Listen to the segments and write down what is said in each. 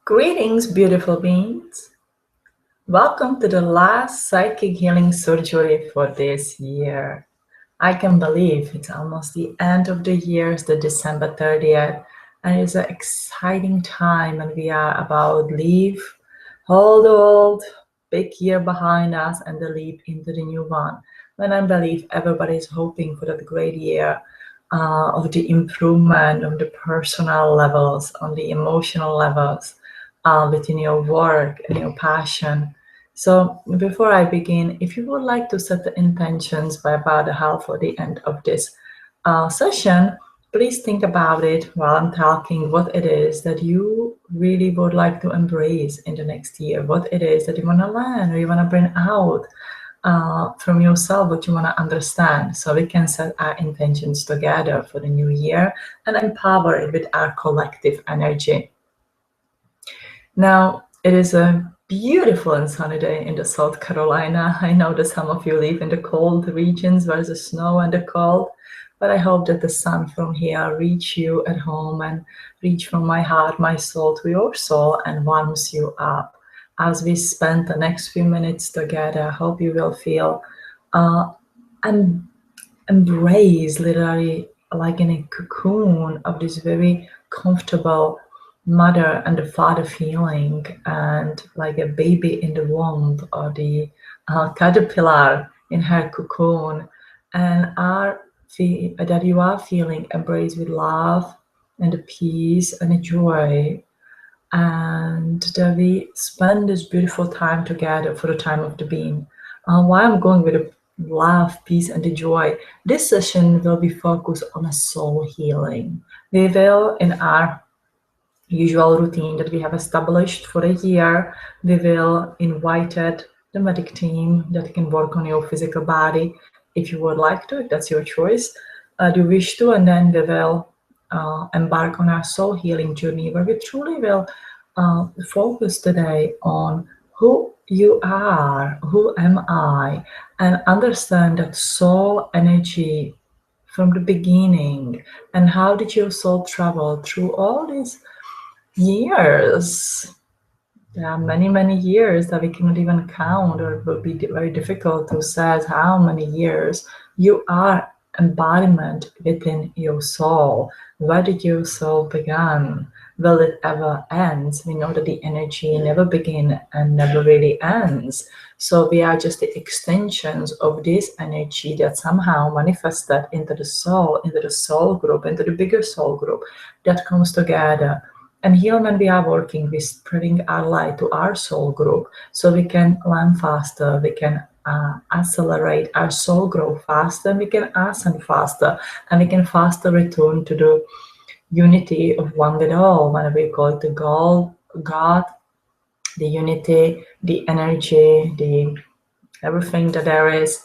Greetings, beautiful beings. Welcome to the last psychic healing surgery for this year. I can believe it's almost the end of the year, it's the December 30th, and it's an exciting time, and we are about leave all the old big year behind us and the leap into the new one. When I believe everybody is hoping for that great year of the improvement of the personal levels, on the emotional levels, within your work and your passion. So before I begin, if you would like to set the intentions by about the half or the end of this session, please think about it while I'm talking, what it is that you really would like to embrace in the next year, what it is that you want to learn or you want to bring out from yourself, what you want to understand, so we can set our intentions together for the new year and empower it with our collective energy. Now, it is a beautiful and sunny day in the South Carolina. I know that some of you live in the cold regions where there's the snow and the cold, but I hope that the sun from here reach you at home and reach from my heart, my soul to your soul and warms you up. As we spend the next few minutes together, I hope you will feel and embrace, literally like in a cocoon of this very comfortable mother and the father feeling, and like a baby in the womb or the caterpillar in her cocoon, and that you are feeling embraced with love and the peace and the joy, and that we spend this beautiful time together for the time of the being. Why I'm going with the love, peace, and the joy, this session will be focused on a soul healing. We will, in our usual routine that we have established for a year, we will invite the medic team that can work on your physical body if you would like to, if that's your choice, do you wish to, and then we will embark on our soul healing journey where we truly will focus today on who you are, who am I, and understand that soul energy from the beginning, and how did your soul travel through all these years. There are many, many years that we cannot even count, or it will be very difficult to say how many years. You are embodiment within your soul. Where did your soul begin? Will it ever end? We know that the energy never begins and never really ends. So we are just the extensions of this energy that somehow manifested into the soul group, into the bigger soul group that comes together. And here when we are working, we're spreading our light to our soul group so we can learn faster, we can accelerate our soul growth faster, and we can ascend faster, and we can faster return to the unity of one with all, when we call it the God, the unity, the energy, the everything that there is.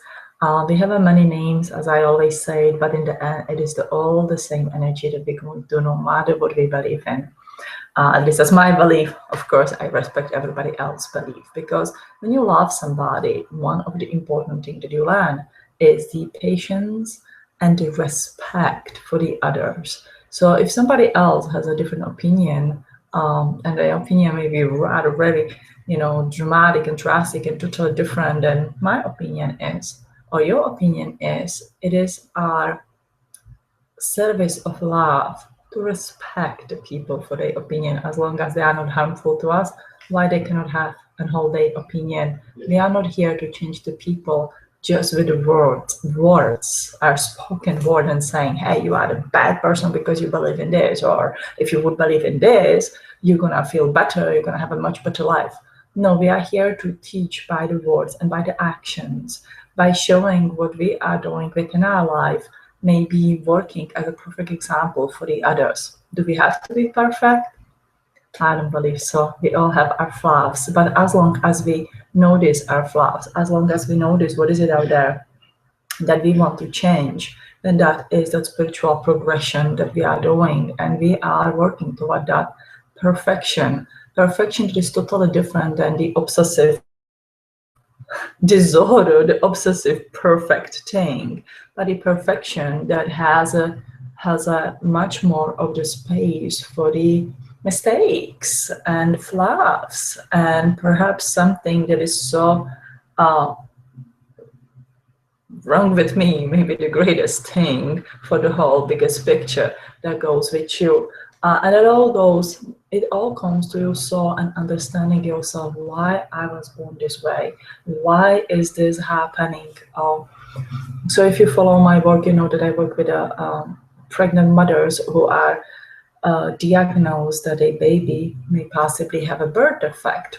We have many names, as I always say, but in the end, it is all the same energy that we're going to do no matter what we believe in. At least that's my belief. Of course, I respect everybody else's belief, because when you love somebody, one of the important things that you learn is the patience and the respect for the others. So if somebody else has a different opinion, and the opinion may be rather very, dramatic and drastic and totally different than my opinion is, or your opinion is, it is our service of love to respect the people for their opinion, as long as they are not harmful to us. Why they cannot have and hold their opinion? We are not here to change the people just with the words, our spoken word, and saying, hey, you are a bad person because you believe in this, or if you would believe in this, you're gonna feel better, you're gonna have a much better life. No, we are here to teach by the words and by the actions, by showing what we are doing within our life, maybe working as a perfect example for the others. Do we have to be perfect? I don't believe so. We all have our flaws, but as long as we notice our flaws, as long as we notice what is it out there that we want to change, then that is that spiritual progression that we are doing, and we are working toward that perfection. Perfection is totally different than the obsessive disorder, the obsessive perfect thing, but the perfection that has a much more of the space for the mistakes and flaws, and perhaps something that is so wrong with me, maybe the greatest thing for the whole biggest picture that goes with you. And it all comes to your soul and understanding yourself. Why I was born this way? Why is this happening? So if you follow my work, you know that I work with pregnant mothers who are diagnosed that a baby may possibly have a birth defect.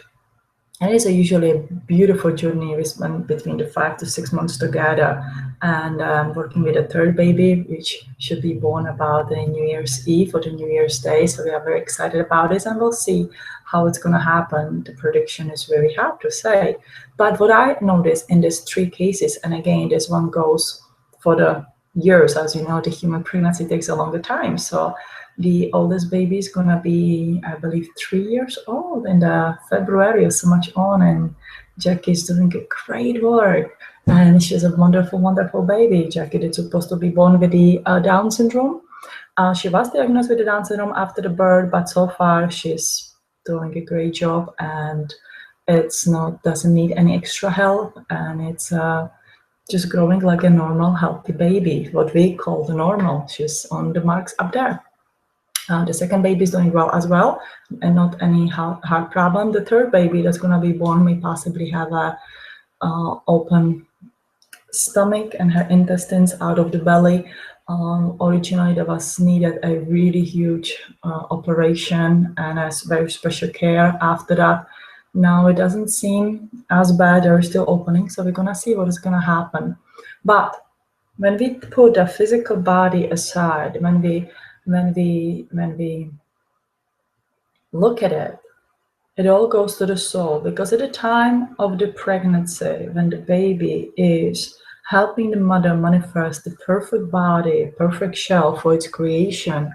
And it's usually a beautiful journey between the 5 to 6 months together, and working with a third baby, which should be born about the New Year's Eve or the New Year's Day. So we are very excited about this, and we'll see how it's going to happen. The prediction is very hard to say. But what I noticed in these 3 cases, and again, this one goes for the years, as you know, the human pregnancy takes a longer time. So the oldest baby is gonna be, I believe, 3 years old in the February or so much on, and Jackie's doing a great work, and she's a wonderful, wonderful baby. Jackie is supposed to be born with the Down syndrome. She was diagnosed with the Down syndrome after the birth, but so far she's doing a great job, and doesn't need any extra help, and it's just growing like a normal, healthy baby, what we call the normal. She's on the marks up there. The second baby is doing well as well, and not any heart problem. The third baby that's going to be born may possibly have a open stomach and her intestines out of the belly. Originally, there was needed a really huge operation and a very special care after that. Now it doesn't seem as bad. There are still openings, so we're going to see what is going to happen. But when we put the physical body aside, when we look at it, it all goes to the soul, because at the time of the pregnancy, when the baby is helping the mother manifest the perfect body, perfect shell for its creation,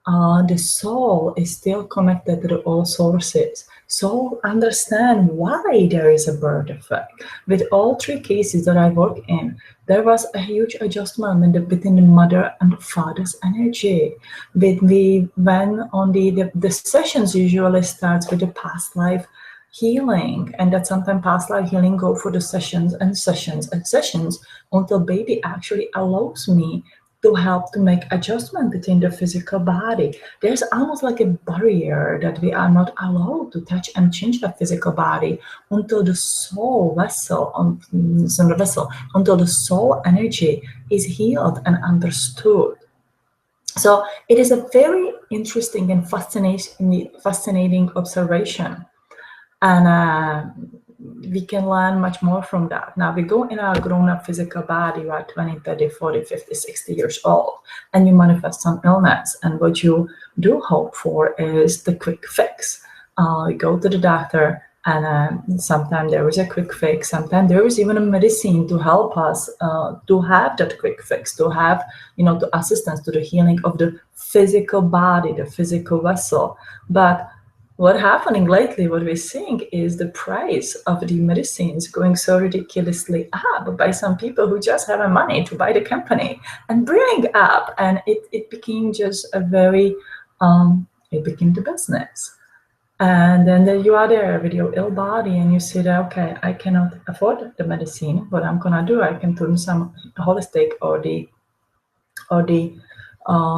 the soul is still connected to all sources. So understand why there is a birth defect. With all 3 cases that I work in, there was a huge adjustment between the mother and the father's energy. When on the sessions usually starts with the past life healing, and that sometimes past life healing go for the sessions and sessions and sessions until baby actually allows me to help to make adjustment between the physical body. There's almost like a barrier that we are not allowed to touch and change the physical body until the soul vessel, until the soul energy is healed and understood. So it is a very interesting and fascinating observation. And we can learn much more from that. Now we go in our grown-up physical body, you are 20, 30, 40, 50, 60 years old, and you manifest some illness. And what you do hope for is the quick fix. You go to the doctor, and sometimes there is a quick fix. Sometimes there is even a medicine to help us to have that quick fix, to have, the assistance to the healing of the physical body, the physical vessel. But what's happening lately, what we're seeing is the price of the medicines going so ridiculously up by some people who just have the money to buy the company and bring up. And it became just it became the business. And then you are there with your ill body, and you say that, okay, I cannot afford the medicine. What I'm gonna do, I can turn some holistic or the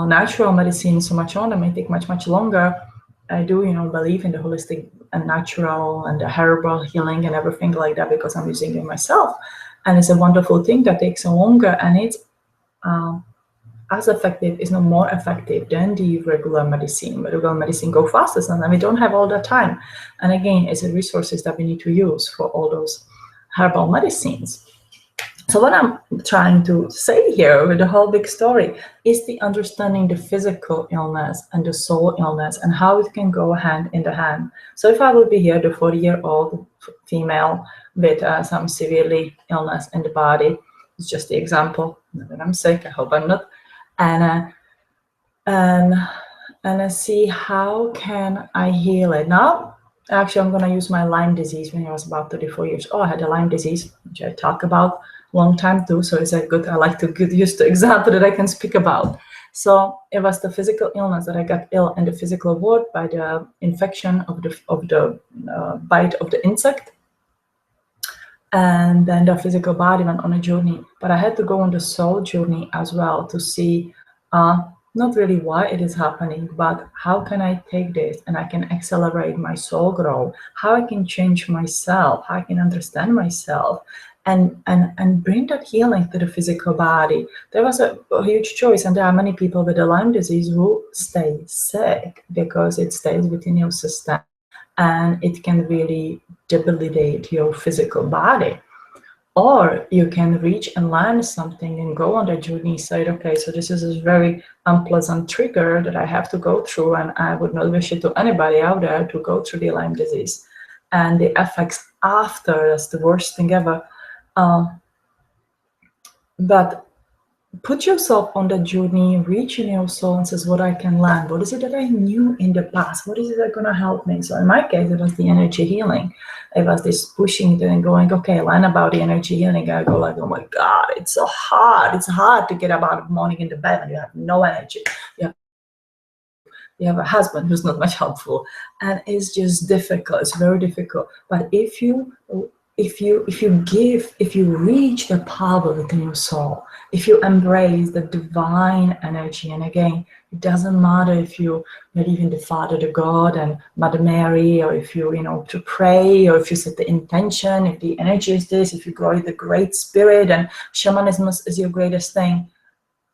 natural medicine so much on. It may take much longer. I do, believe in the holistic and natural and the herbal healing and everything like that, because I'm using it myself. And it's a wonderful thing that takes longer, and it's as effective, is no more effective than the regular medicine. Regular medicine go fastest, and then we don't have all that time. And again, it's the resources that we need to use for all those herbal medicines. So what I'm trying to say here with the whole big story is the understanding the physical illness and the soul illness and how it can go hand in hand. So if I would be here, the 40-year-old female with some severely illness in the body, it's just the example. Not that I'm sick, I hope I'm not. And I see how can I heal it. Now, actually, I'm going to use my Lyme disease. When I was about 34 years old, I had a Lyme disease, which I talk about long time too. So it's I like to get used to example that I can speak about. So it was the physical illness that I got ill in the physical world by the infection of the bite of the insect. And then the physical body went on a journey. But I had to go on the soul journey as well to see not really why it is happening, but how can I take this and I can accelerate my soul growth, how I can change myself, how I can understand myself, and bring that healing to the physical body. There was a huge choice, and there are many people with the Lyme disease who stay sick because it stays within your system and it can really debilitate your physical body. Or you can reach and learn something and go on that journey, say, okay, so this is a very unpleasant trigger that I have to go through, and I would not wish it to anybody out there to go through the Lyme disease. And the effects after, that's the worst thing ever. But put yourself on the journey, reach in your soul and says, what I can learn. What is it that I knew in the past? What is it that's going to help me? So in my case, it was the energy healing. It was this pushing and going, okay, learn about the energy healing. I go like, oh my God, it's so hard. It's hard to get up out of the morning in the bed and you have no energy. You have a husband who's not much helpful. And it's just difficult. It's very difficult. But if you reach the power within your soul, if you embrace the divine energy, and again, it doesn't matter if you believe in the Father, the God, and Mother Mary, or if you to pray, or if you set the intention, if the energy is this, if you go with the Great Spirit, and shamanism is your greatest thing.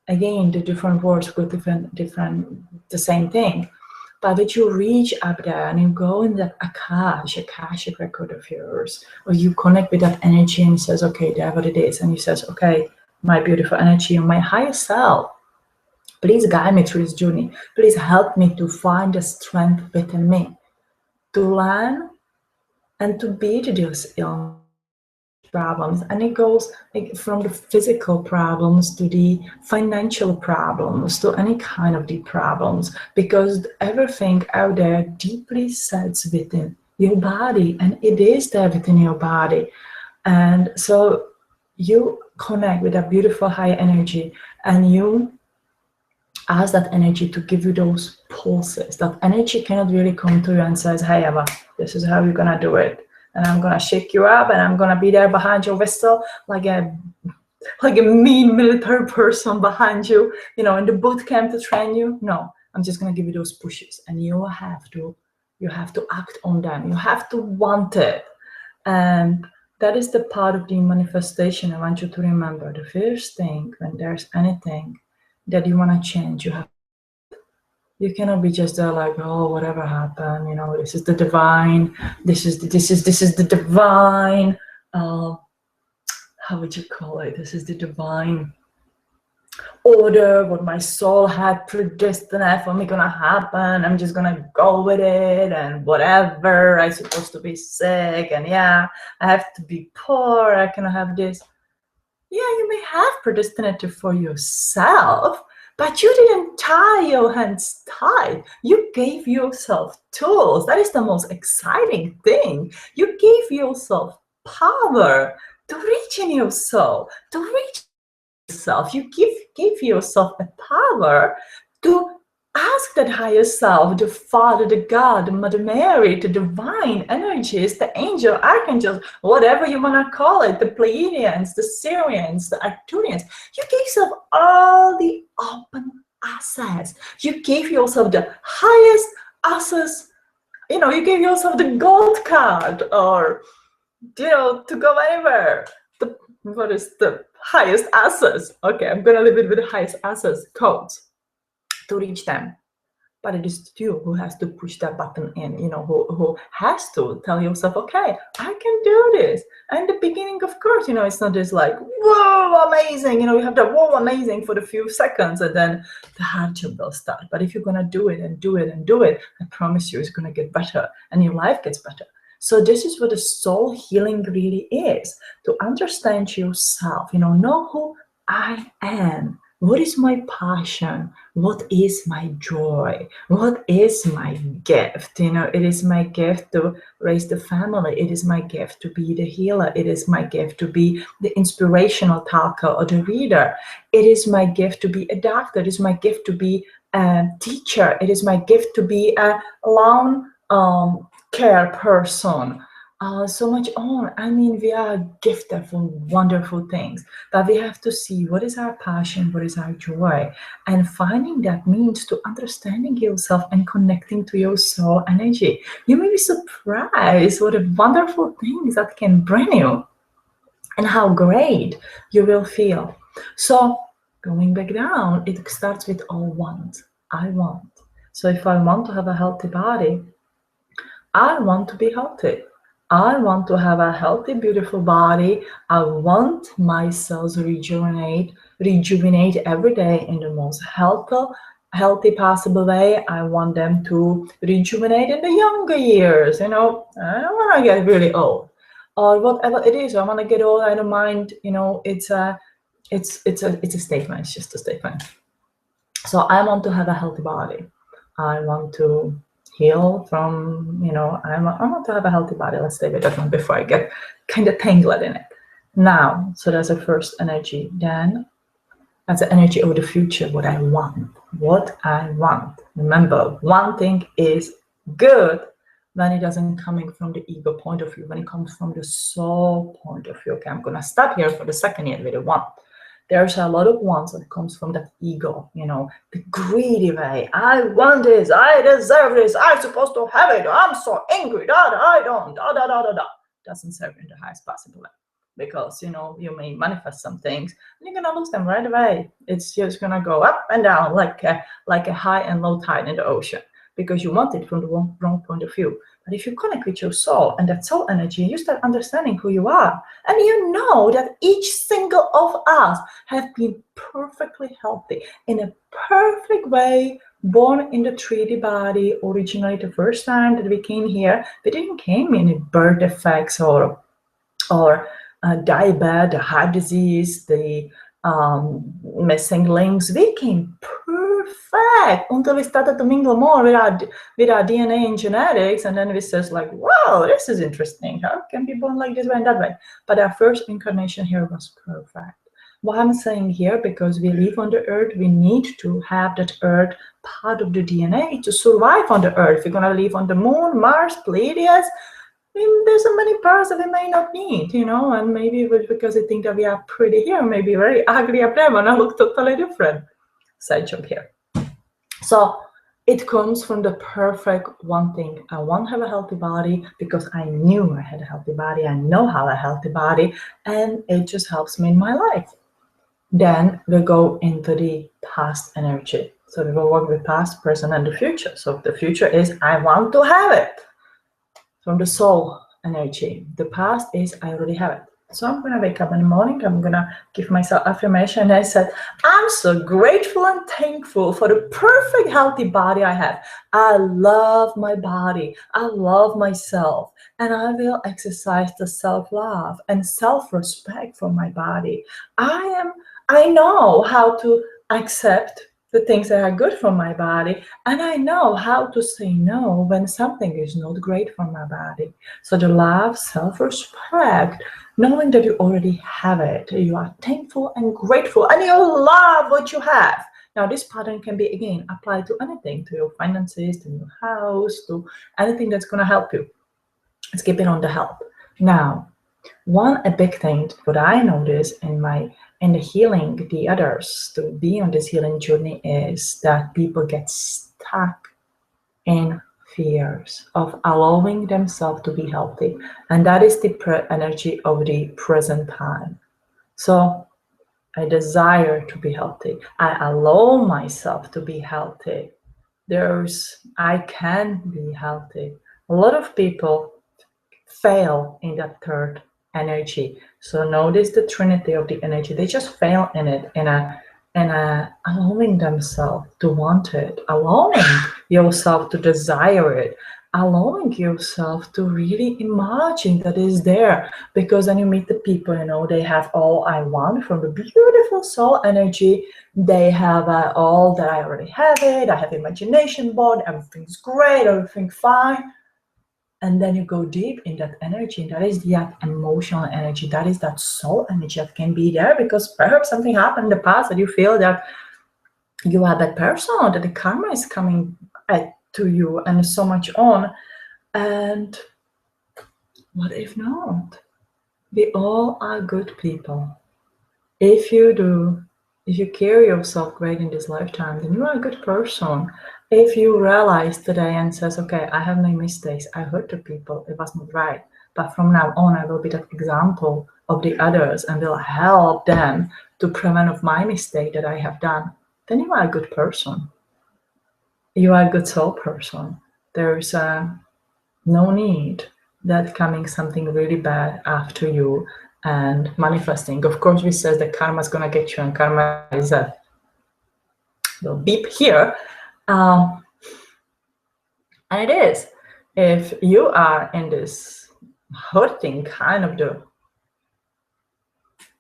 Again, the different words go different, the same thing. But if you reach up there and you go in that Akashic record of yours, or you connect with that energy and says, okay, that's what it is. And you says, okay, my beautiful energy and my higher self, please guide me through this journey. Please help me to find the strength within me to learn and to beat those illnesses. Problems, and it goes from the physical problems to the financial problems to any kind of the problems, because everything out there deeply sits within your body, and it is there within your body. And so you connect with that beautiful high energy and you ask that energy to give you those pulses. That energy cannot really come to you and says, hey Eva, this is how you're gonna do it, and I'm gonna shake you up and I'm gonna be there behind your whistle like a mean military person behind you, in the boot camp to train you. No, I'm just gonna give you those pushes, and you have to act on them. You have to want it. And that is the part of the manifestation. I want you to remember the first thing when there's anything that you want to change, you cannot be just there like, oh, whatever happened, this is the divine, this is the divine, how would you call it? This is the divine order, what my soul had predestined for me gonna happen. I'm just gonna go with it, and whatever, I'm supposed to be sick, and yeah, I have to be poor, I cannot have this. Yeah, you may have predestined it for yourself, but you didn't tie your hands tight. You gave yourself tools. That is the most exciting thing. You gave yourself power to reach in your soul, to reach yourself. You give yourself a power to ask that higher self, the Father, the God, the Mother Mary, the divine energies, the angel, archangels, whatever you want to call it, the Pleiadians, the Syrians, the Arcturians. You gave yourself all the open access. You gave yourself the highest access. You gave yourself the gold card, or to go anywhere. What is the highest access? Okay, I'm gonna leave it with the highest access codes to reach them. But it is you who has to push that button in, who has to tell yourself, okay, I can do this. And in the beginning, of course, it's not just like, whoa, amazing. You have that whoa, amazing for the few seconds, and then the hardship will start. But if you're going to do it and do it and do it, I promise you it's going to get better and your life gets better. So this is what the soul healing really is, to understand yourself, know who I am, What is my passion? What is my joy? What is my gift? It is my gift to raise the family. It is my gift to be the healer. It is my gift to be the inspirational talker or the reader. It is my gift to be a doctor. It is my gift to be a teacher. It is my gift to be a lawn care person. So much on. I mean, we are gifted for wonderful things, but we have to see what is our passion, what is our joy, and finding that means to understanding yourself and connecting to your soul energy. You may be surprised what a wonderful things that can bring you and how great you will feel. So going back down, it starts with all want. I want. So if I want to have a healthy body, I want to be healthy. I want to have a healthy, beautiful body. I want my cells rejuvenate every day in the most healthy possible way. I want them to rejuvenate in the younger years. I don't want to get really old, or whatever it is. I want to get old. I don't mind. It's a statement. It's just a statement. So I want to have a healthy body. I want to heal from, I want to have a healthy body. Let's stay with that one before I get kind of tangled in it. Now, so that's the first energy. Then that's the energy of the future, what I want. What I want. Remember, wanting is good when it doesn't coming from the ego point of view, when it comes from the soul point of view. Okay, I'm going to stop here for the second year with the want. There's a lot of wants that comes from that ego, the greedy way. I want this, I deserve this, I'm supposed to have it, I'm so angry, I don't, Doesn't serve in the highest possible way. Because, you may manifest some things and you're going to lose them right away. It's just going to go up and down like a high and low tide in the ocean, because you want it from the wrong point of view. But if you connect with your soul and that soul energy, you start understanding who you are. And you know that each single of us have been perfectly healthy in a perfect way, born in the 3D body. Originally, the first time that we came here, we didn't came in birth defects or diabetes, the heart disease, the missing links. We came perfect until we started to mingle more with our DNA and genetics, and then we says like, wow, this is interesting. How can be born like this way and that way? But our first incarnation here was perfect. What I'm saying here, because we live on the earth, we need to have that earth part of the DNA to survive on the earth. We're going to live on the moon, Mars, Pleiades. There's so many parts that we may not need, and maybe because they think that we are pretty here, maybe very ugly up there, and I look totally different. Side joke here. So it comes from the perfect one thing. I want to have a healthy body because I knew I had a healthy body. I know how a healthy body, and it just helps me in my life. Then we go into the past energy. So we will work with past, present, and the future. So the future is I want to have it. From the soul energy. The past is I already have it. So I'm going to wake up in the morning. I'm going to give myself affirmation. And I said, I'm so grateful and thankful for the perfect healthy body I have. I love my body. I love myself. And I will exercise the self-love and self-respect for my body. I know how to accept the things that are good for my body, and I know how to say no when something is not great for my body. So the love, self-respect, knowing that you already have it, you are thankful and grateful, and you love what you have. Now this pattern can be again applied to anything, to your finances, to your house, to anything that's going to help you. Let's keep it on the help. Now, a big thing what I notice in the healing, the others to be on this healing journey, is that people get stuck in fears of allowing themselves to be healthy. And that is the energy of the present time. So I desire to be healthy. I allow myself to be healthy. I can be healthy. A lot of people fail in that third energy. So notice the trinity of the energy. They just fail in it in a and allowing themselves to want it, allowing yourself to desire it, allowing yourself to really imagine that is there. Because then you meet the people, they have all I want from the beautiful soul energy. They have all that I already have it. I have imagination board, everything's great, everything's fine. And then you go deep in that energy, and that is that emotional energy, that is that soul energy that can be there because perhaps something happened in the past that you feel that you are that person, that the karma is coming to you and so much on. And what if not? We all are good people. If you carry yourself great in this lifetime, then you are a good person. If you realize today and says, okay, I have made mistakes, I hurt the people, it wasn't right, but from now on I will be that example of the others and will help them to prevent of my mistake that I have done, then you are a good person. You are a good soul person. There's no need that coming something really bad after you and manifesting. Of course, we says that karma is gonna get you, and karma is a little beep here. And it is. If you are in this hurting kind of the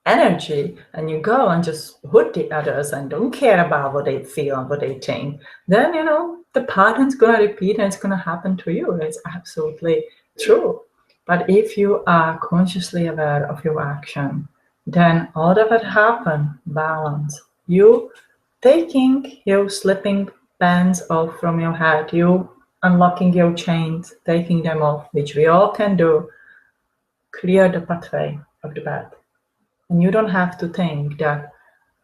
energy and you go and just hurt the others and don't care about what they feel and what they think, then the pattern's gonna repeat and it's gonna happen to you. It's absolutely true. But if you are consciously aware of your action, then all of it happen, balance. You taking your slipping bands off from your head, you unlocking your chains, taking them off, which we all can do, clear the pathway of the bad. And you don't have to think that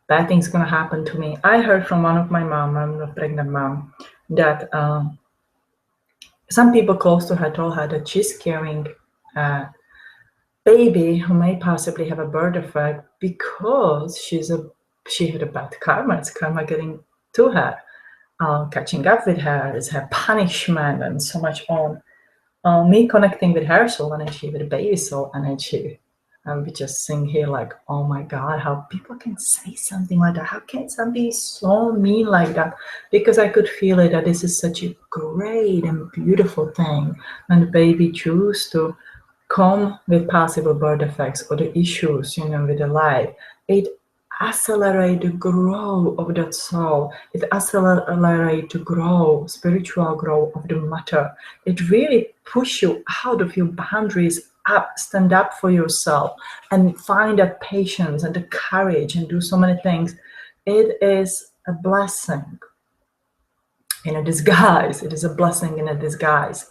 bad things gonna happen to me. I heard from one of my mom, I'm a pregnant mom, that some people close to her told her that she's carrying a baby who may possibly have a birth defect because she had a bad karma. It's karma getting to her, catching up with her. It's her punishment and so much on. Me connecting with her soul energy, with the baby soul energy. And we just sing here like, oh my God, how people can say something like that. How can somebody be so mean like that? Because I could feel it that this is such a great and beautiful thing when the baby chooses to come with possible birth defects or the issues, with the life. It accelerates the growth of that soul. It accelerates the growth, spiritual growth of the matter. It really pushes you out of your boundaries, up, stand up for yourself and find that patience and the courage and do so many things. It is a blessing in a disguise. It is a blessing in a disguise.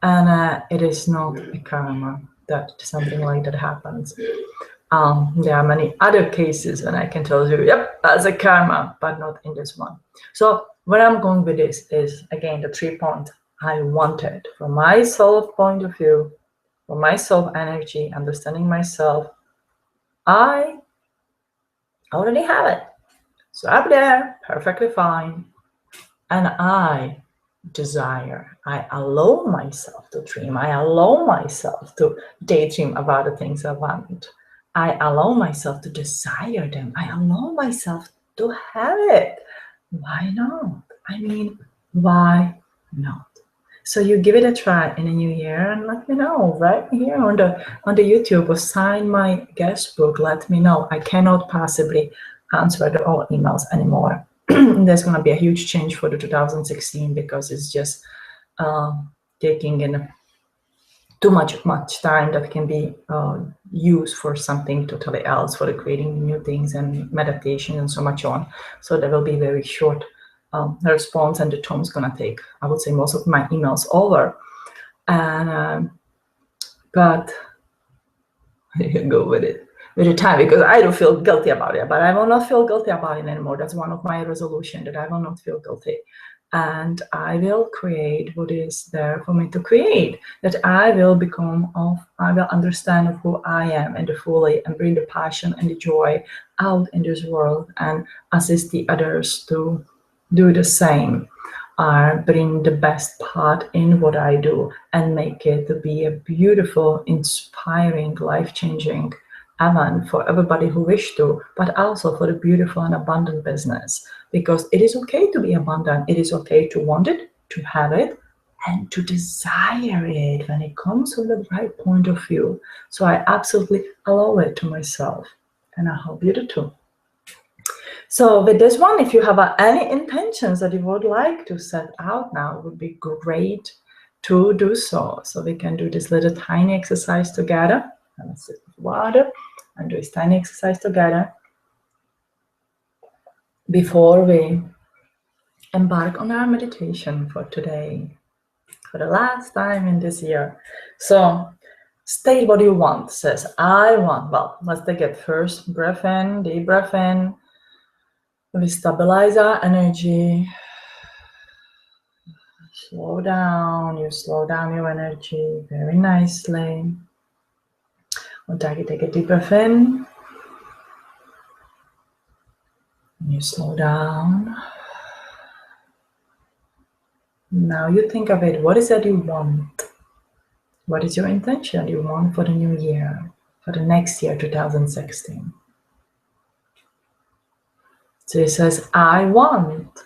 And it is not a karma that something like that happens. There are many other cases and I can tell you, yep, that's a karma, but not in this one. So where I'm going with this is, again, the 3 points I wanted from my soul point of view, for my soul energy, understanding myself. I already have it. So up there, perfectly fine. And I desire, I allow myself to dream. I allow myself to daydream about the things I want. I allow myself to desire them. I allow myself to have it. Why not? I mean, why not? So you give it a try in the new year and let me know right here on the YouTube, or sign my guest book. Let me know. I cannot possibly answer all emails anymore. There's going to be a huge change for the 2016 because it's just taking in too much time that can be used for something totally else, for creating new things and meditation and so much on. So there will be very short response, and the tone is going to take, I would say, most of my emails over. And but you go with it with the time, because I don't feel guilty about it, but I will not feel guilty about it anymore. That's one of my resolutions, that I will not feel guilty. And I will create what is there for me to create, that I will understand of who I am and fully, and bring the passion and the joy out in this world and assist the others to do the same. Bring the best part in what I do and make it to be a beautiful, inspiring, life-changing heaven for everybody who wish to, but also for the beautiful and abundant business. Because it is okay to be abundant. It is okay to want it, to have it, and to desire it when it comes from the right point of view. So I absolutely allow it to myself. And I hope you do too. So with this one, if you have any intentions that you would like to set out now, it would be great to do so. So we can do this little tiny exercise together. Let's sip of water and do this tiny exercise together before we embark on our meditation for today, for the last time in this year. So state what you want. Says, I want. Well, let's take it first. Breath in, deep breath in. We stabilize our energy. Slow down. You slow down your energy very nicely. Take a deep breath in. You slow down. Now you think of it. What is that you want? What is your intention you want for the new year, for the next year, 2016? So it says, I want.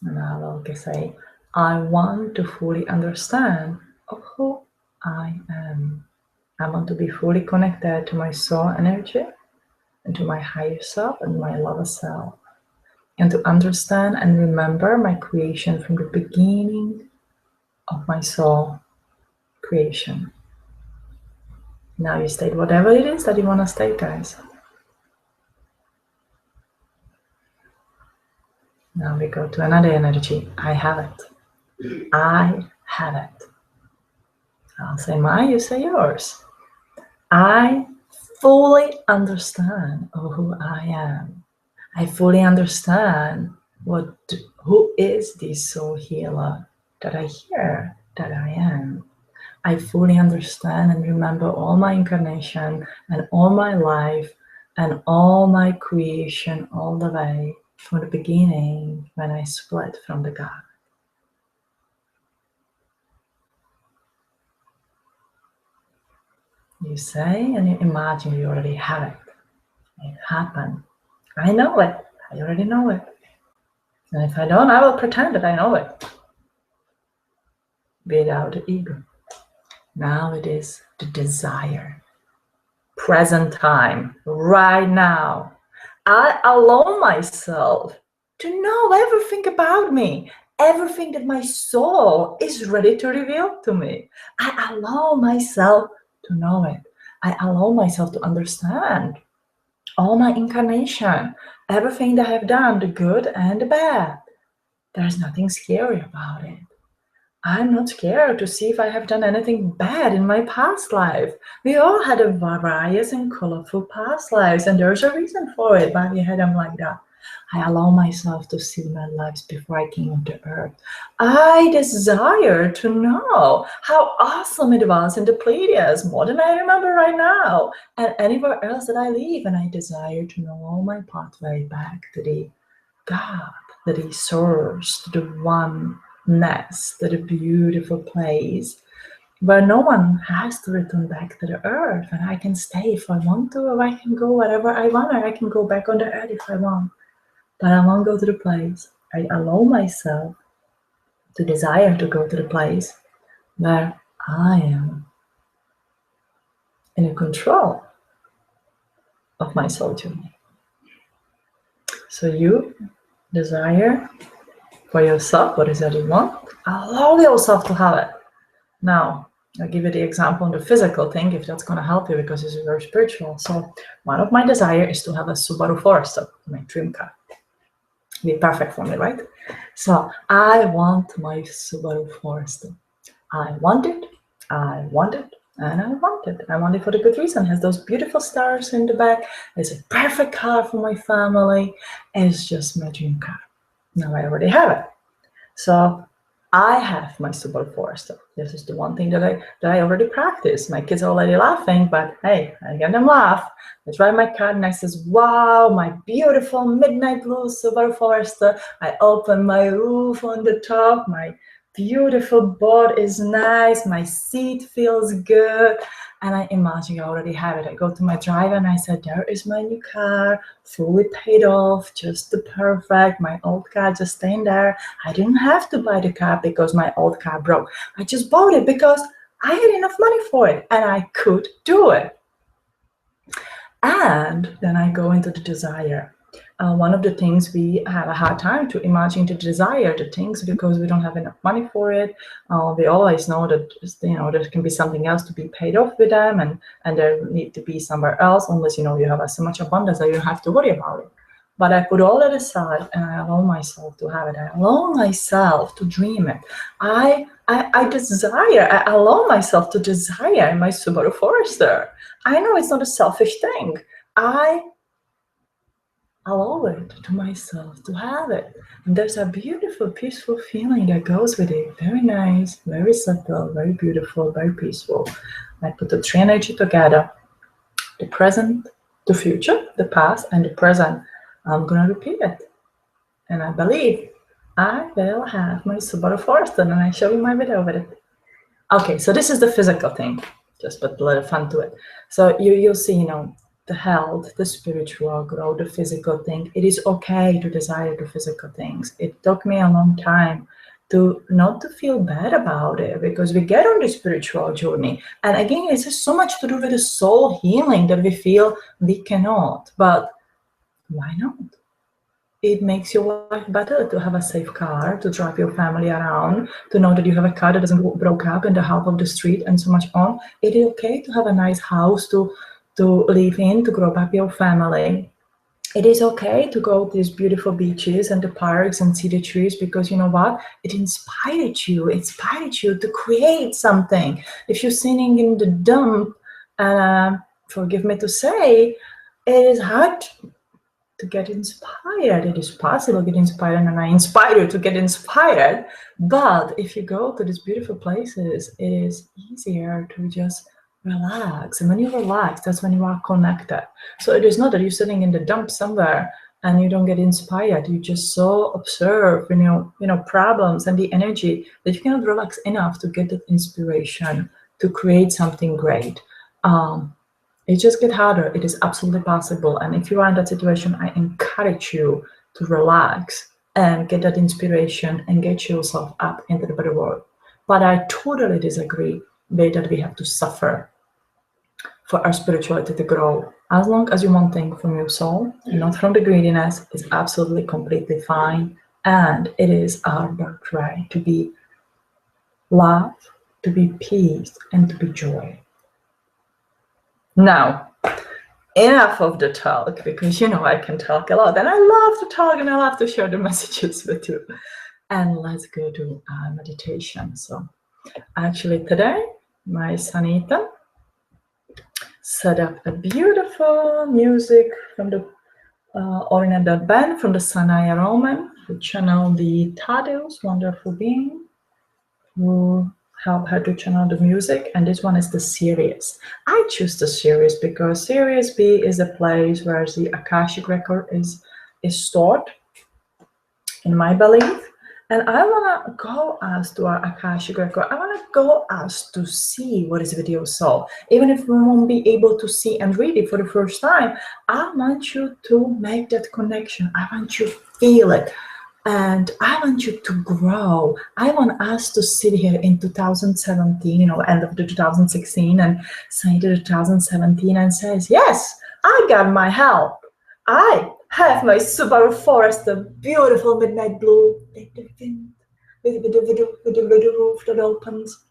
And I will say, I want to fully understand of who I am. I want to be fully connected to my soul energy and to my higher self and my lower self. And to understand and remember my creation from the beginning of my soul creation. Now you state whatever it is that you want to state, guys. Now we go to another energy. I have it. I have it. I'll say mine, you say yours. I fully understand who I am. I fully understand who is this soul healer that I hear that I am. I fully understand and remember all my incarnation and all my life and all my creation all the way from the beginning when I split from the God. You say and you imagine you already have it. It happened. I know it. I already know it. And if I don't, I will pretend that I know it. Without the ego. Now it is the desire. Present time. Right now. I allow myself to know everything about me. Everything that my soul is ready to reveal to me. I allow myself to know it. I allow myself to understand all my incarnation, everything that I have done, the good and the bad. There's nothing scary about it. I'm not scared to see if I have done anything bad in my past life. We all had a various and colorful past lives, and there's a reason for it, why we had them like that. I allow myself to see my lives before I came to earth. I desire to know how awesome it was in the Pleiades, more than I remember right now, and anywhere else that I live, and I desire to know all my pathway back to the God, to the source, to the oneness, to the beautiful place where no one has to return back to the earth, and I can stay if I want to, or I can go wherever I want, or I can go back on the earth if I want. But I won't go to the place. I allow myself to desire to go to the place where I am in control of my soul journey. So you desire for yourself what is that you want. Allow yourself to have it. Now, I'll give you the example on the physical thing, if that's going to help you, because it's very spiritual. So one of my desires is to have a Subaru Forester, my dream car. Be perfect for me, right? So I want my Subaru Forester. I want it, and I want it. I want it for the good reason. It has those beautiful stars in the back. It's a perfect car for my family. It's just my dream car. Now I already have it. So I have my Subaru Forester. This is the one thing that I already practice. My kids are already laughing, but hey, I get them laugh. I drive my car and I says, wow, my beautiful midnight blue Subaru Forester. I open my roof on the top, my beautiful, board is nice, my seat feels good, and I imagine I already have it. I go to my driver and I said, there is my new car, fully paid off, just the perfect, my old car just staying there. I didn't have to buy the car because my old car broke. I just bought it because I had enough money for it and I could do it. And then I go into the desire. One of the things we have a hard time to imagine to desire the things because we don't have enough money for it. We always know that there can be something else to be paid off with them, and there need to be somewhere else, unless you have so much abundance that you don't have to worry about it. But I put all that aside and I allow myself to have it. I allow myself to dream it. I desire. I allow myself to desire my Subaru Forester. I know it's not a selfish thing. I allow it to myself to have it. And there's a beautiful, peaceful feeling that goes with it. Very nice, very subtle, very beautiful, very peaceful. I put the three energy together. The present, the future, the past, and the present. I'm going to repeat it. And I believe I will have my Subaru Forester, and I show you my video with it. Okay, so this is the physical thing. Just put a little fun to it. So you'll see, the health, the spiritual growth, the physical thing. It is okay to desire the physical things. It took me a long time to not to feel bad about it, because we get on the spiritual journey. And again, it's just so much to do with the soul healing that we feel we cannot. But why not? It makes your life better to have a safe car, to drive your family around, to know that you have a car that doesn't broke up in the half of the street and so much on. It is okay to have a nice house to live in, to grow up your family. It is okay to go to these beautiful beaches and the parks and see the trees, because you know what? It inspired you. It inspired you to create something. If you're sitting in the dump, forgive me to say, it is hard to get inspired. It is possible to get inspired, and I inspire you to get inspired. But if you go to these beautiful places, it is easier to just relax. And when you relax, that's when you are connected. So it is not that you're sitting in the dump somewhere and you don't get inspired. You just so observe, problems and the energy that you cannot relax enough to get that inspiration to create something great. It just gets harder. It is absolutely possible. And if you are in that situation, I encourage you to relax and get that inspiration and get yourself up into the better world. But I totally disagree with that we have to suffer for our spirituality to grow. As long as you want things from your soul, not from the greediness, is absolutely completely fine. And it is our birthright to be love, to be peace, and to be joy. Now, enough of the talk, because I can talk a lot, and I love to talk, and I love to share the messages with you. And let's go to meditation. So actually today, my son Ethan set up a beautiful music from the oriental band from the Sanaya Roman, who channeled the Thaddeus, wonderful being, who help her to channel the music. And this one is the Sirius. I choose the Sirius because Sirius B is a place where the Akashic record is stored, in my belief. And I want to go as to our Akashic record. I want to go as to see what is with your soul. Even if we won't be able to see and read it for the first time, I want you to make that connection. I want you to feel it. And I want you to grow. I want us to sit here in 2017, end of the 2016, and say to 2017 and says, yes, I got my help. I have my Subaru Forester, beautiful midnight blue, with the roof that opens.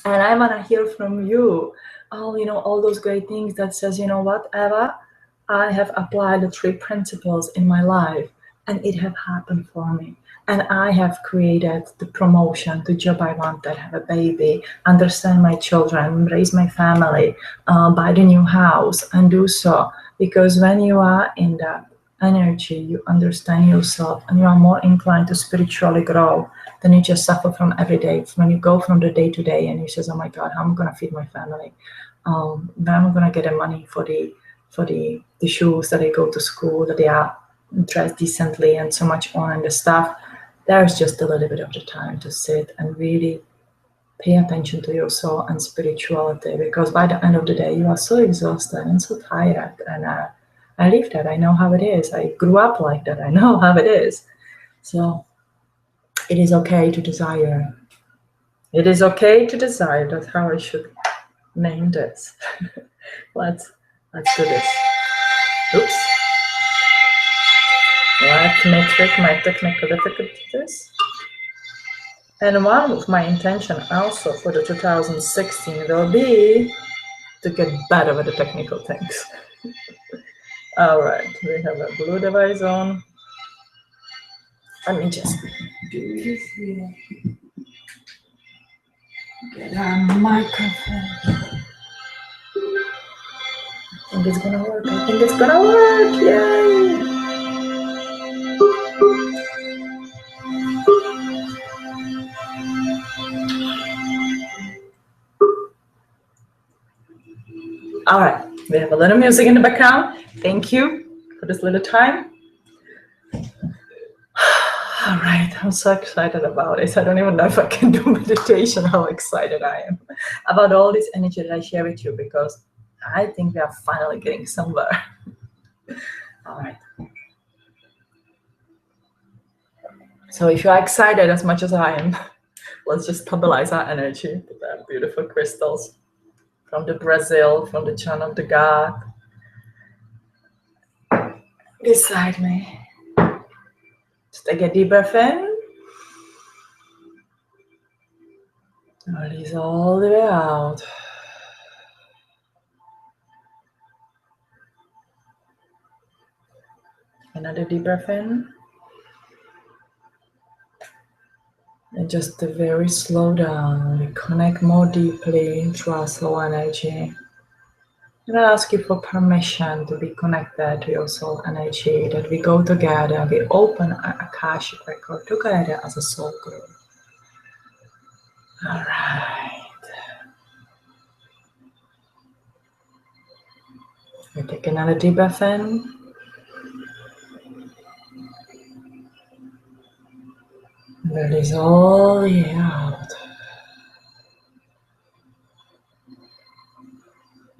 And I want to hear from you, all those great things that says, you know what, Eva, I have applied the 3 principles in my life, and it have happened for me. And I have created the promotion, the job I wanted, have a baby, understand my children, raise my family, buy the new house, and do so. Because when you are in that energy, you understand yourself, and you are more inclined to spiritually grow than you just suffer from every day. When you go from the day to day and you say, oh my God, how am I going to feed my family? When am I going to get the money for the shoes that they go to school, that they are dressed decently and so much on and the stuff. there's just a little bit of the time to sit and really pay attention to your soul and spirituality, because by the end of the day you are so exhausted and so tired. And I live that. I know how it is. I grew up like that. I know how it is. So it is okay to desire. It is okay to desire. That's how I should name this. let's do this. Oops. Let me trick my technical difficulties. And one of my intention also for the 2016 will be to get better with the technical things. All right, we have a blue device on. Let me just do this here. Get a microphone. I think it's gonna work. I think it's gonna work. Yay! All right, we have a little music in the background. Thank you for this little time. All right, I'm so excited about it. I don't even know if I can do meditation, how excited I am about all this energy that I share with you, because I think we are finally getting somewhere. All right. So if you are excited as much as I am, let's just stabilize our energy with our beautiful crystals from the Brazil, from the Channel of the God. Beside me. Just take a deep breath in. Release all the way out. Another deep breath in. And just very slow down. We connect more deeply to our soul energy. And I ask you for permission to be connected to your soul energy, that we go together, we open our Akashic record together as a soul group. All right. We take another deep breath in. Release all the air out.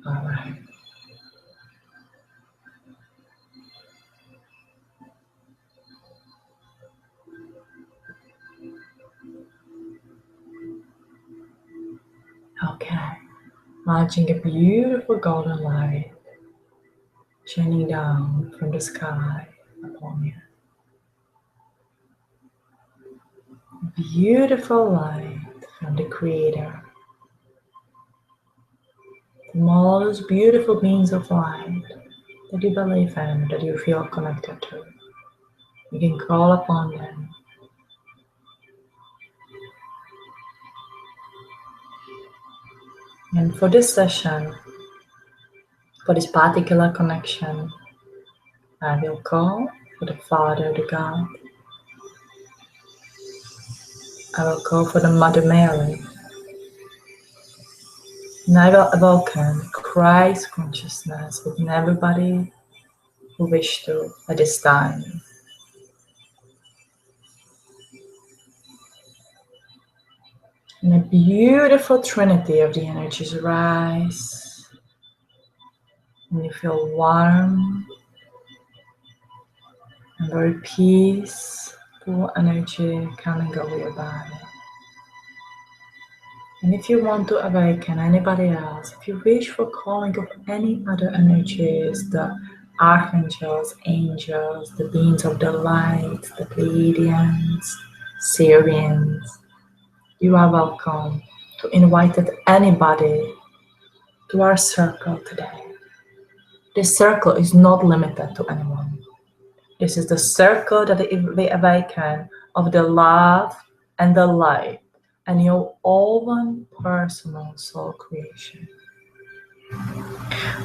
All right. Okay. Launching a beautiful golden light shining down from the sky upon you. Beautiful light from the Creator. The most beautiful beings of light that you believe in, that you feel connected to. You can call upon them. And for this session, for this particular connection, I will call for the Father, the God. I will call for the Mother Mary. And I will awaken Christ consciousness within everybody who wish to at this time. And a beautiful trinity of the energies rise. And you feel warm and very peaceful energy coming over your body. And if you want to awaken anybody else, if you wish for calling of any other energies, the archangels, angels, the beings of the light, the Pleiadians, Syrians, you are welcome to invite anybody to our circle today. This circle is not limited to anyone. This is the circle that we awaken of the love and the light and your own personal soul creation.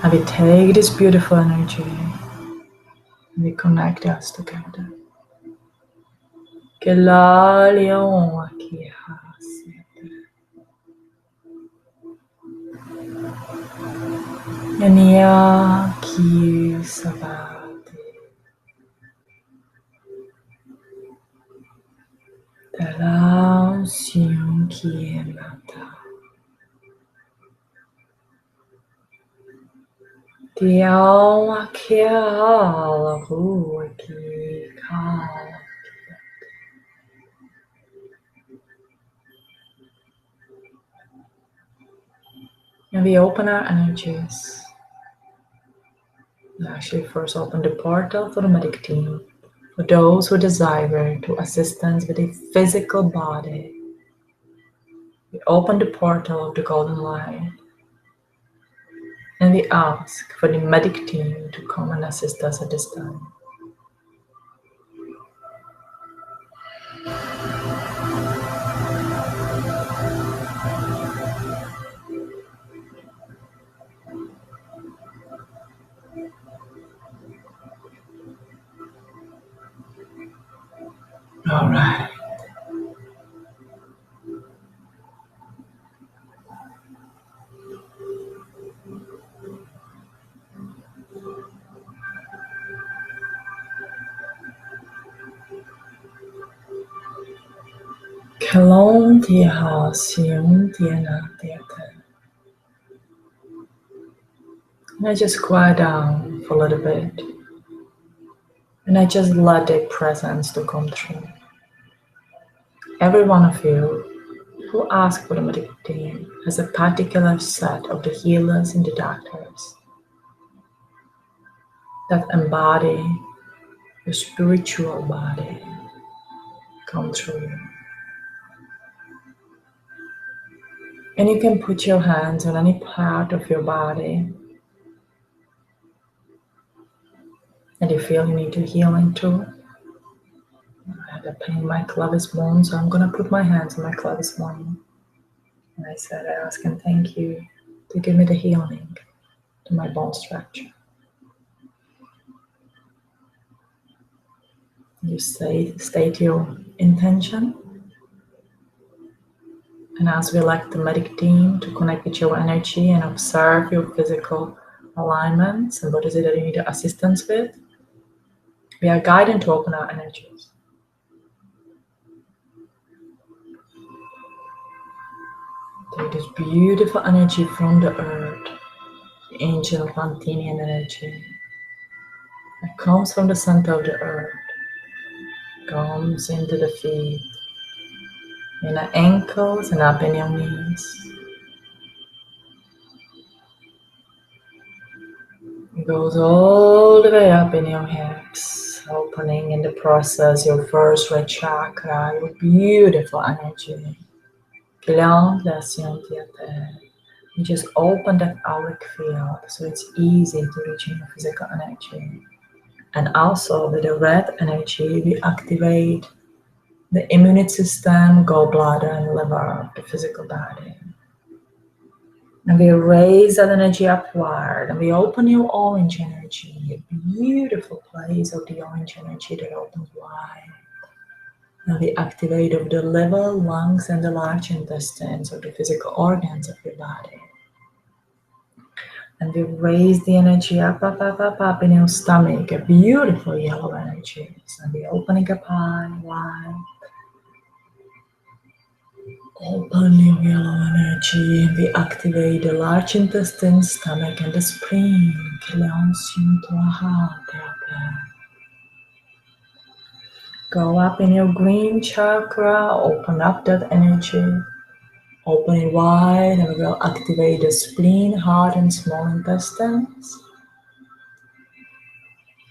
And we take this beautiful energy and we connect us together. Yania ki sabati. kienata. Diawa kiala huaki kala. And we open our energies. We actually first open the portal for the medic team. For those who desire to assistance with a physical body, we open the portal of the golden light. And we ask for the medic team to come and assist us at this time. All right. Kalon Tia Sium Tiana Theatre. And I just quiet down for a little bit. And I just let their presence to come through. Every one of you who ask for the medic team has a particular set of the healers and the doctors that embody your spiritual body come through you. And you can put your hands on any part of your body that you feel you need to heal into. I had a pain in my pelvis bone, so I'm going to put my hands on my pelvis bone. And I said, I ask and thank you to give me the healing to my bone structure. You state your intention. And as we elect the medic team to connect with your energy and observe your physical alignments and what is it that you need assistance with, we are guided to open our energies. Take this beautiful energy from the earth, the ancient Atlantean energy that comes from the center of the earth, comes into the feet, in the ankles and up in your knees. It goes all the way up in your hips, opening in the process your first red chakra, your beautiful energy. You just open that auric field so it's easy to reach in your physical energy. And also with the red energy, we activate the immune system, gallbladder, and liver, the physical body. And we raise that energy upward, and we open your orange energy, a beautiful place of the orange energy that opens wide. And we activate of the liver, lungs, and the large intestines, or the physical organs of your body. And we raise the energy up in your stomach, a beautiful yellow energy. And we opening up high, wide. Open your yellow energy and we activate the large intestine, stomach, and the spleen. Go up in your green chakra, open up that energy, open it wide, and we will activate the spleen, heart, and small intestines.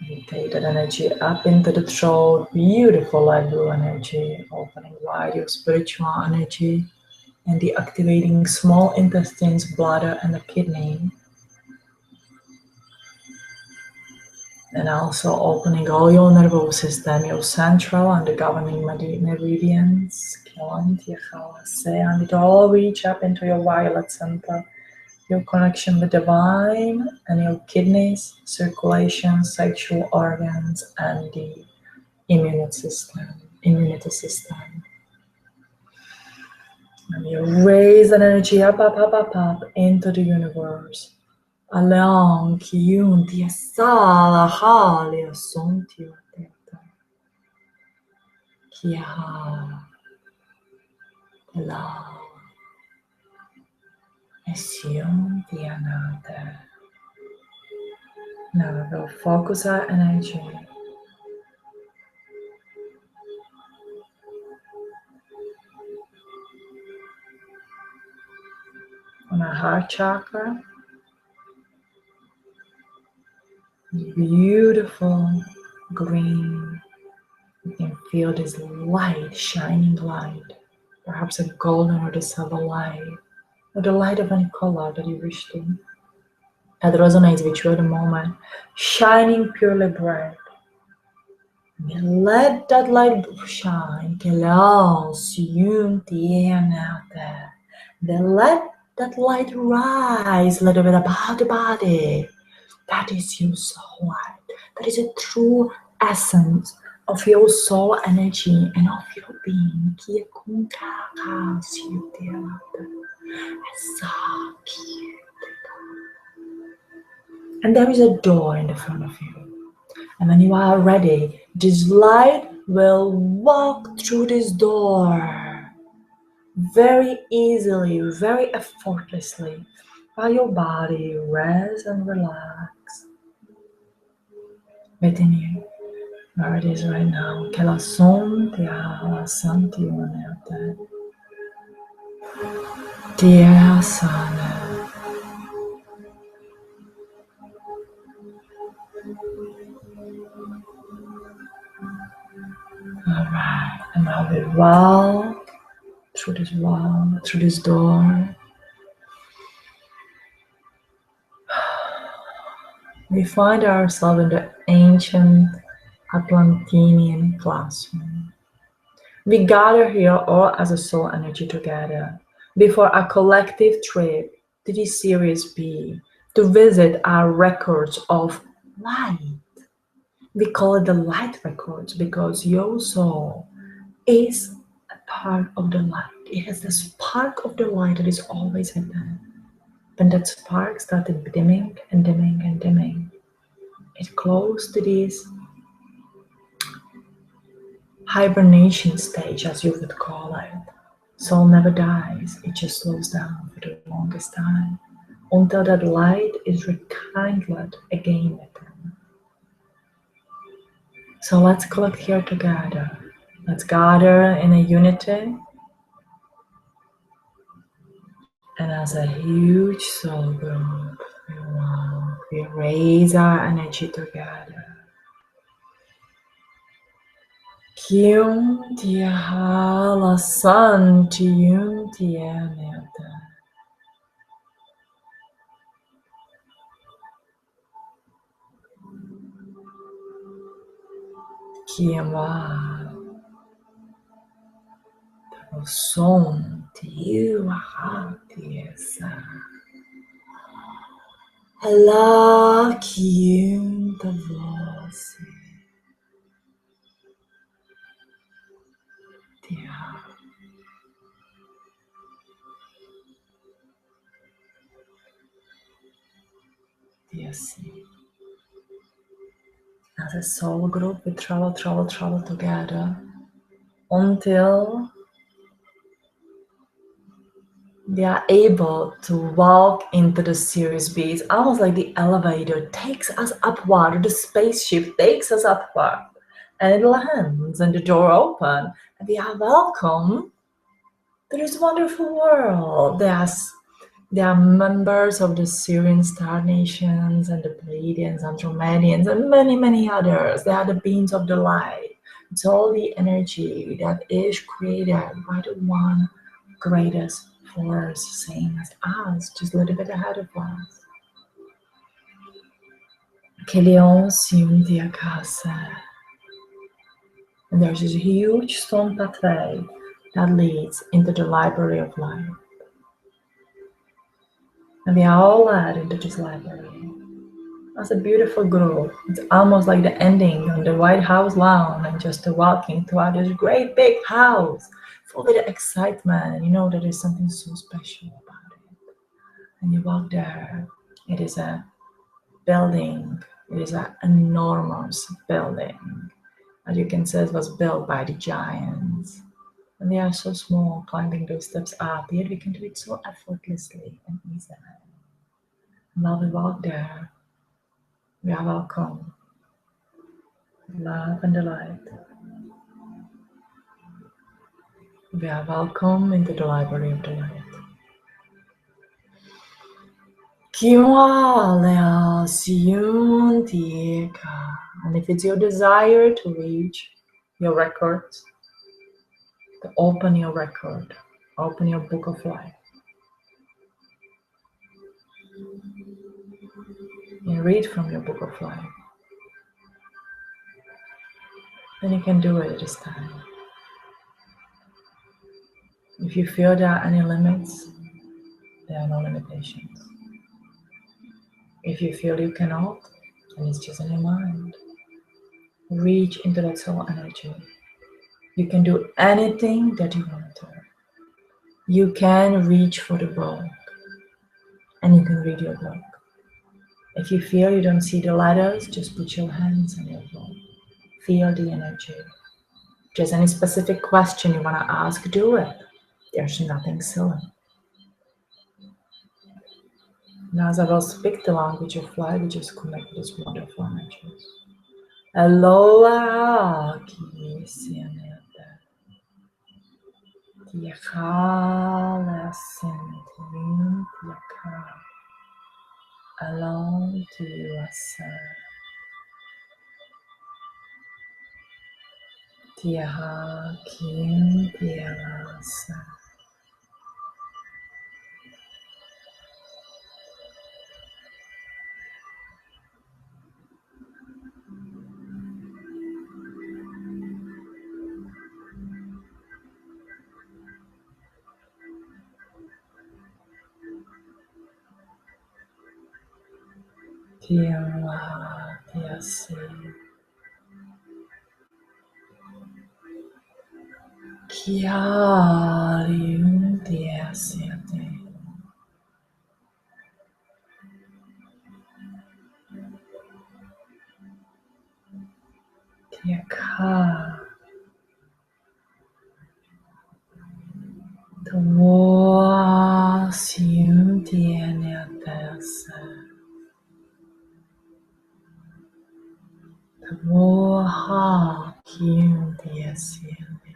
And take that energy up into the throat, beautiful light blue energy, opening wide your spiritual energy. And deactivating small intestines, bladder, and the kidney. And also opening all your nervous system, your central and the governing meridians. And it all reach up into your violet center, your connection with divine, and your kidneys, circulation, sexual organs, and the immunity system. And you raise that energy up into the universe. Along Kiuntia Sala Halia Sontia Teta. Kiaha. love. Assume the another. Now we'll focus our energy on our heart chakra. Beautiful green. You can feel this light, shining light. Perhaps a golden or the silver light, or the light of any color that you wish to. That resonates with you at the moment. Shining purely bright. Let that light shine. Then let that light rise a little bit about the body. That is your soul light. That is a true essence of your soul energy and of your being. And there is a door in the front of you. And when you are ready, this light will walk through this door very easily, very effortlessly, while your body rests and relax within you, where it is right now. Que la son te haga santimonete. Dear Sana. Alright, and now we walk through this wall, through this door. We find ourselves in the ancient Atlantinian classroom. We gather here all as a soul energy together before a collective trip to the Series B to visit our records of light. We call it the light records because your soul is a part of the light. It has the spark of the light that is always within. When that spark started dimming and dimming and dimming, it close to this hibernation stage, as you would call it. Soul never dies, it just slows down for the longest time until that light is rekindled again within. So let's collect here together. Let's gather in a unity and as a huge soul group, we raise our energy together. Kyum tia la san tium tia neta. Kiama o som tiu ha tiesa. Allah kyum the voice. Tia. As a soul group, we travel together until they are able to walk into the Series B. It's almost like the elevator takes us upward, the spaceship takes us upward, and it lands and the door opens, and we are welcome to this wonderful world. There are members of the Syrian star nations and the Pleiadians, Andromedians, and many, many others. They are the beings of the light. It's all the energy that is created by the one greatest force, same as us, just a little bit ahead of us. And there's this huge stone pathway that leads into the library of life. And we are all led into this library. That's a beautiful group. It's almost like the ending on the White House lawn and just walking toward this great big house full with excitement. And you know that there's something so special about it. And you walk there. It is a building. It is an enormous building. As you can see, it was built by the giants. And they are so small, climbing those steps up, yet we can do it so effortlessly and easily. And while we walk there, we are welcome with love and delight. We are welcome into the library of delight. And if it's your desire to reach your records, to open your record, open your book of life, and read from your book of life, then you can do it at this time. If you feel there are any limits, there are no limitations. If you feel you cannot, then it's just in your mind. Reach into that soul energy. You can do anything that you want to. You can reach for the book and you can read your book. If you feel you don't see the letters, just put your hands on your book. Feel the energy. If there's any specific question you want to ask, do it. There's nothing silly. Now, as I will speak the language of life, we just connect with this wonderful energies. Aloha ki sianete. Tiakala sintin tiaka. Along to yourself. Tiaha kim tiarasa. Tiaha tiasi. Kiarium tiasiate. Tiaka. Tuasium tianiatasa. Tuaha kium tiasiate.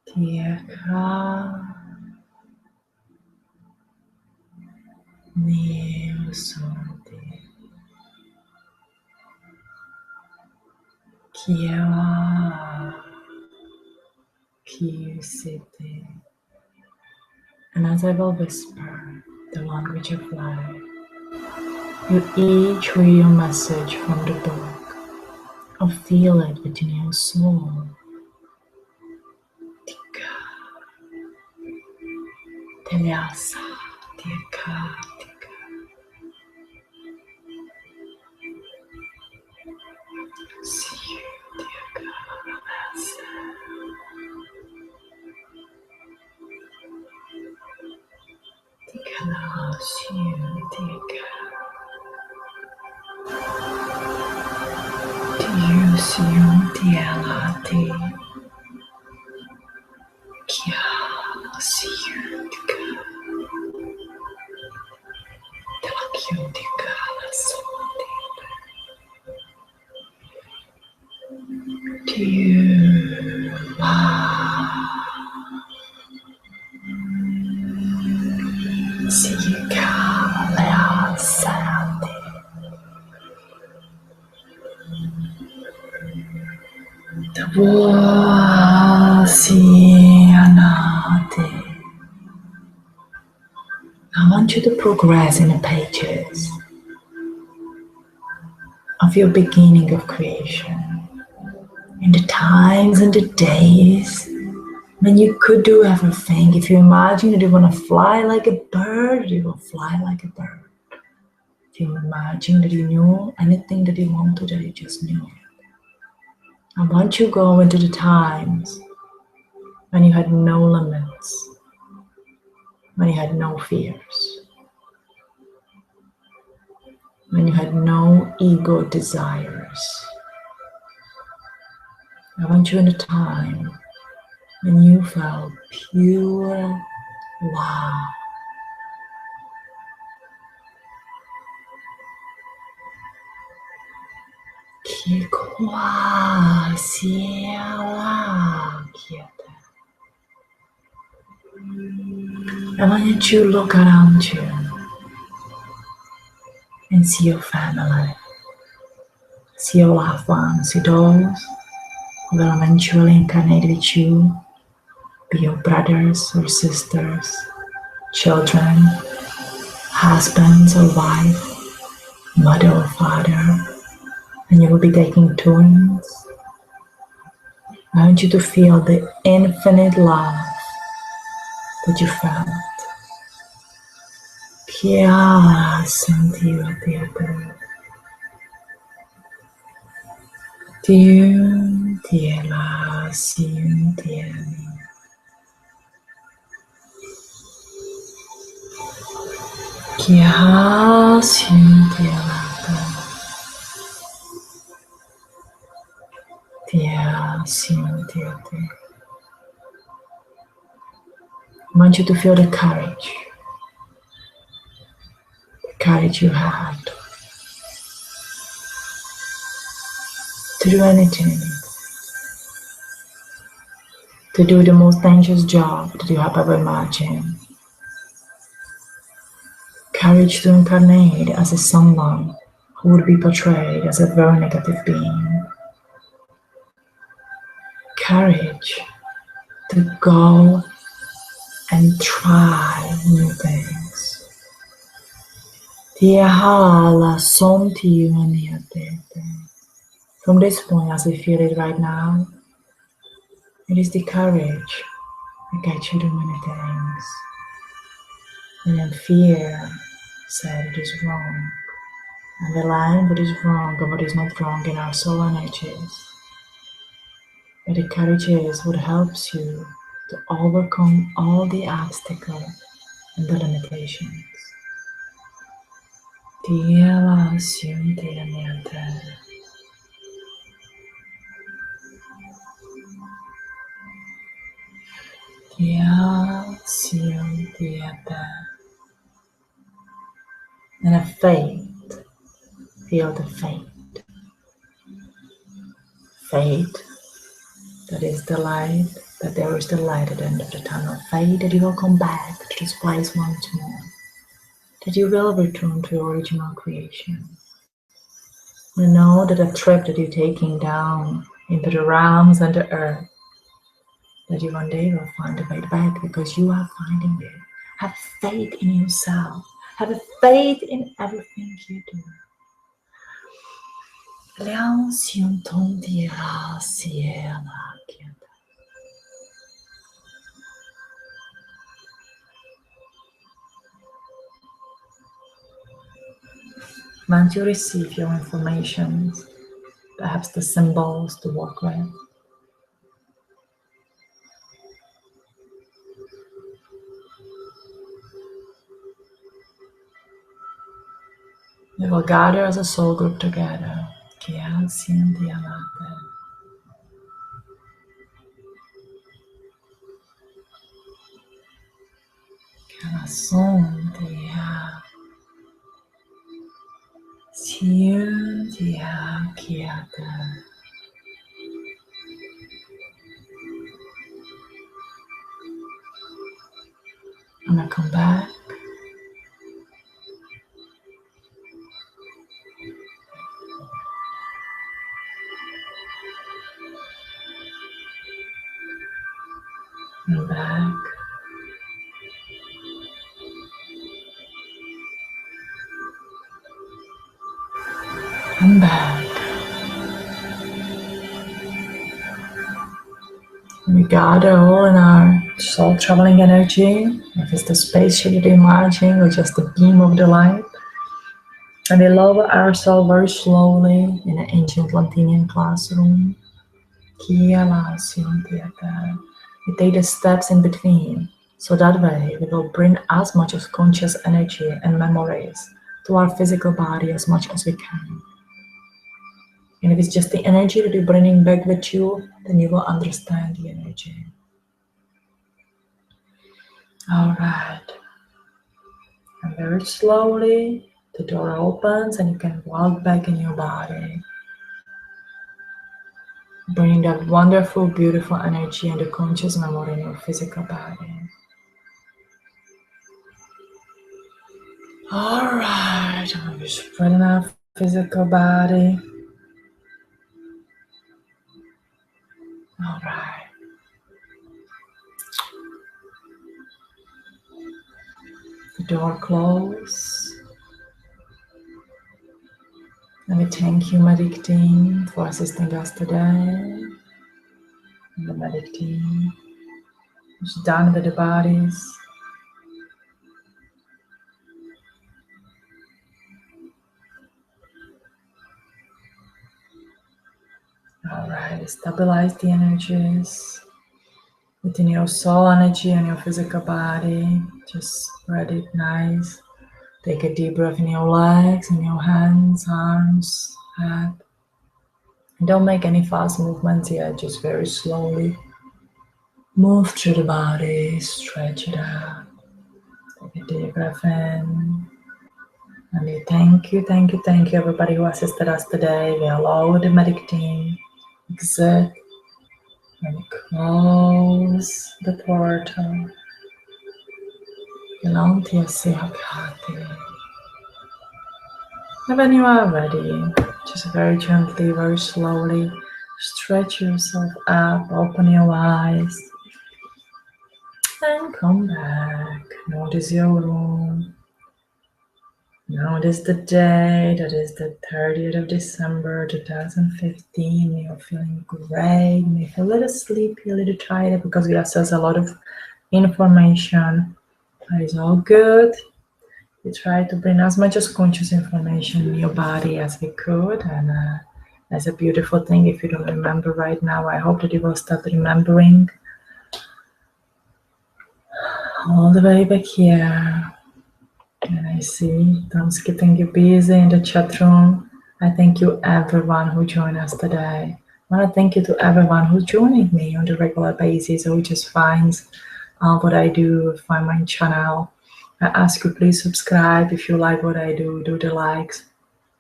Tiaka. Neosunti. Kiawa. Kiusiti. And as I will whisper the language of life, you each read your message from the book or feel it within your soul. Tika. Tenyasa. Tika. Tika. See you. Tika. Ramasa. Tika. See you. Tika. Tiusium tialati. Kia. See you. Tika. Telakium. Tika. Lasoti. Tiuma. Sika lea santi. Tawasianati. I want you to progress in the pages of your beginning of creation. In the times and the days when you could do everything. If you imagine that you want to fly like a bird, you will fly like a bird. If you imagine that you knew anything that you wanted, that you just knew it. I want you to go into the times when you had no limits, when you had no fears, when you had no ego desires, I want you in the time when you felt pure love. Che quasi alla quiete. I want you to look around you and see your family, see your loved ones, see those who will eventually incarnate with you, be your brothers or sisters, children, husbands or wife, mother or father, and you will be taking turns. I want you to feel the infinite love that you felt. Kia sentiva teatro. Tien tiela sin tien. Kia sin tiela. Tia sin tiate. I want you to feel the courage you had to do anything, to do the most dangerous job that you have ever imagined. Courage to incarnate as a someone who would be portrayed as a very negative being. Courage to go and try new things. From this point, as I feel it right now, it is the courage that gets you to many things. And then fear said it is wrong. And the line what is wrong and what is not wrong in our soul energies. But the courage is what helps you to overcome all the obstacles and the limitations. And a faith, feel the faith. Faith that is the light, that there is the light at the end of the tunnel. Faith that you will come back to this place once more. That you will return to your original creation. You know that the trip that you're taking down into the realms and the earth, that you one day will find a way back because you are finding it. Have faith in yourself. Have a faith in everything you do. Once you receive your information, perhaps the symbols to work with, we will gather as a soul group together. I'm gonna come back. And back. And back. We gather all in our soul traveling energy. If it's the spaceship that you imagine or just the beam of the light. And we lower ourselves very slowly in an ancient Lantinian classroom. We take the steps in between, so that way we will bring as much of conscious energy and memories to our physical body as much as we can. And if it's just the energy that you're bringing back with you, then you will understand the energy. All right. And very slowly, the door opens and you can walk back in your body. Bringing that wonderful, beautiful energy and the conscious memory in your physical body. All right. We're spreading our physical body. All right. The door closed. And we thank you, Medic Team, for assisting us today. And the Medic Team is done with the bodies. All right, stabilize the energies within your soul energy and your physical body. Just spread it nice. Take a deep breath in your legs, in your hands, arms, head. And don't make any fast movements yet, just very slowly. Move through the body, stretch it out. Take a deep breath in. And we thank you, everybody who assisted us today. We allow the medic team exit and close the portal. And when you are ready, just very gently, very slowly, stretch yourself up, open your eyes, and come back. Notice your room. Notice the day, that is the 30th of December 2015. You're feeling great. You may feel a little sleepy, a little tired because we access a lot of information. That is all good. We try to bring as much as conscious information in your body as we could. And that's a beautiful thing. If you don't remember right now, I hope that you will start remembering all the way back here. And I see Tom's keeping you busy in the chat room. I thank you everyone who joined us today. I want to thank you to everyone who's joining me on the regular basis, who just finds what I do, find my channel. I ask you please subscribe if you like what I do the likes.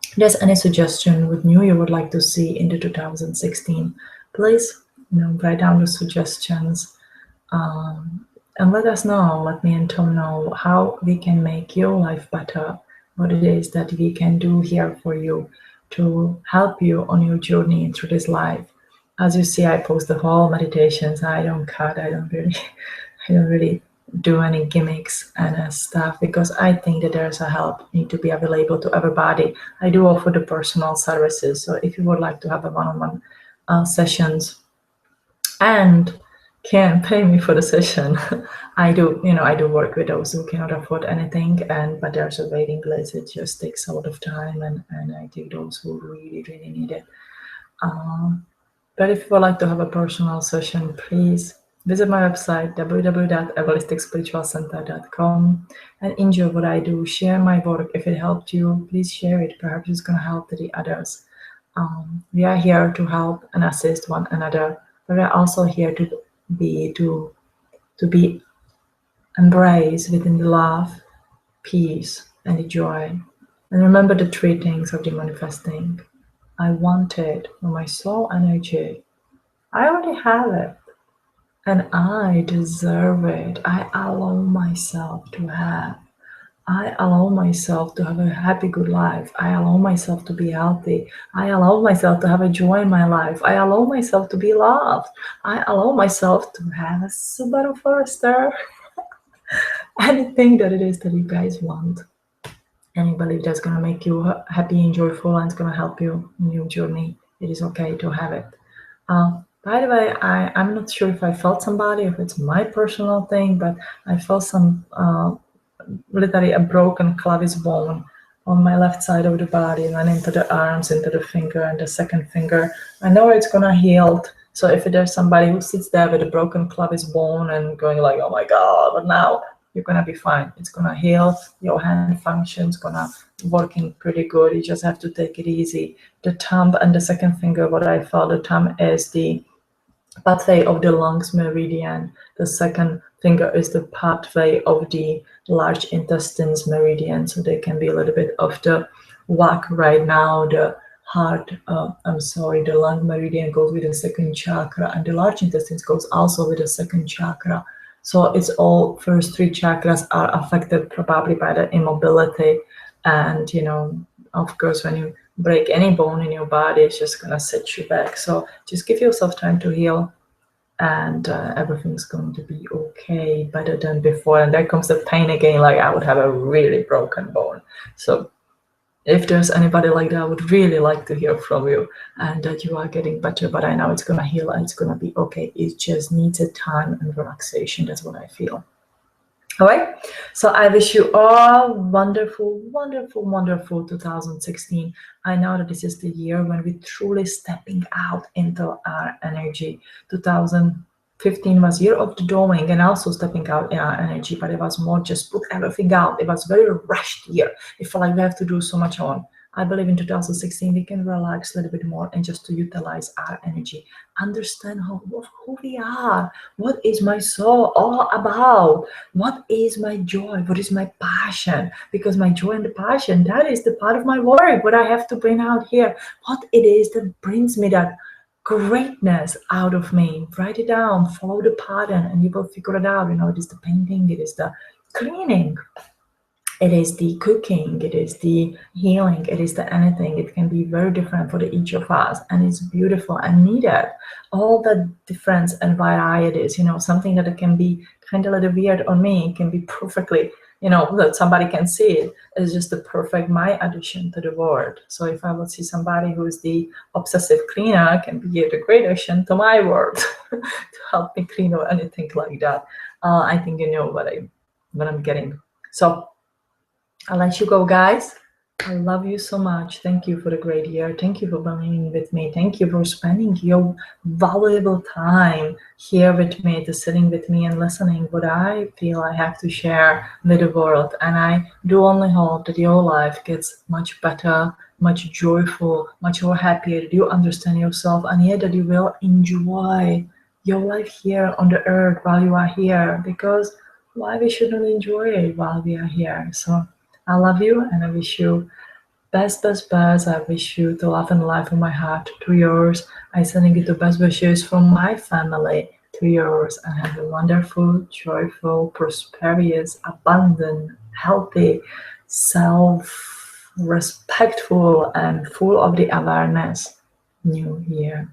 If there's any suggestion with new you would like to see in the 2016, please write down the suggestions. And let us know, let me and Tom know how we can make your life better, what it is that we can do here for you to help you on your journey through this life. As you see, I post the whole meditations. I don't cut, I don't really do any gimmicks and stuff, because I think that there's a help need to be available to everybody. I do offer the personal services. So if you would like to have a one-on-one sessions and can pay me for the session, I do work with those who cannot afford anything, but there's a waiting list. It just takes a lot of time, and I take those who really need it. But if you would like to have a personal session, please visit my website www.evolisticspiritualcenter.com and enjoy what I do. Share my work. If it helped you, please share it. Perhaps it's going to help the others. We are here to help and assist one another, but we're also here to be embraced within the love, peace, and the joy. And remember the three things of the manifesting. I want it from my soul energy. I already have it, and I deserve it. I allow myself to have. I allow myself to have a happy, good life. I allow myself to be healthy. I allow myself to have a joy in my life. I allow myself to be loved. I allow myself to have a Subaru Forester. Anything that it is that you guys want. And you believe that's going to make you happy and joyful and it's going to help you in your journey, it is okay to have it. By the way, I'm not sure if I felt somebody, if it's my personal thing, but I felt some literally a broken clavis bone on my left side of the body, and then into the arms, into the finger and the second finger. I know it's gonna heal. So if there's somebody who sits there with a broken clavis bone and going like, oh my God, but now you're gonna be fine. It's gonna heal. Your hand function's gonna working pretty good. You just have to take it easy. The thumb and the second finger, what I felt, the thumb is the pathway of the lungs meridian. The second finger is the pathway of the large intestines meridian. So there can be a little bit of the whack right now. The heart, the lung meridian goes with the second chakra, and the large intestines goes also with the second chakra. So it's all first three chakras are affected probably by the immobility. And, you know, of course, when you break any bone in your body, it's just gonna set you back. So just give yourself time to heal, and everything's going to be okay, better than before. And there comes the pain again, like I would have a really broken bone. So if there's anybody like that, I would really like to hear from you, and that you are getting better. But I know it's gonna heal and it's gonna be okay. It just needs a time and relaxation. That's what I feel. All right, so I wish you all wonderful, wonderful, wonderful 2016. I know that this is the year when we're truly stepping out into our energy. 2015 was year of the doing and also stepping out in our energy, but it was more just put everything out. It was very rushed year. It felt like we have to do so much on. I believe in 2016 we can relax a little bit more and just to utilize our energy, understand who we are, what is my soul all about, what is my joy, what is my passion, because my joy and the passion, that is the part of my work, what I have to bring out here, what it is that brings me that greatness out of me. Write it down, follow the pattern, and you will figure it out. You know, it is the painting, it is the cleaning, it is the cooking, it is the healing, it is the anything. It can be very different for each of us, and it's beautiful and needed. All the difference and varieties, you know, something that can be kind of a little weird on me can be perfectly, you know, that somebody can see it is just the perfect my addition to the world. So if I would see somebody who is the obsessive cleaner, can be the great addition to my world to help me clean or anything like that. I think you know what I'm getting. So I'll let you go, guys. I love you so much. Thank you for the great year. Thank you for being with me. Thank you for spending your valuable time here with me, to sitting with me and listening what I feel I have to share with the world. And I do only hope that your life gets much better, much joyful, much more happier, that you understand yourself, and yet that you will enjoy your life here on the earth while you are here, because why we shouldn't enjoy it while we are here. So I love you, and I wish you best. I wish you the love and life from my heart to yours. I sending you the best wishes from my family to yours, and have a wonderful, joyful, prosperous, abundant, healthy, self-respectful, and full of the awareness new year.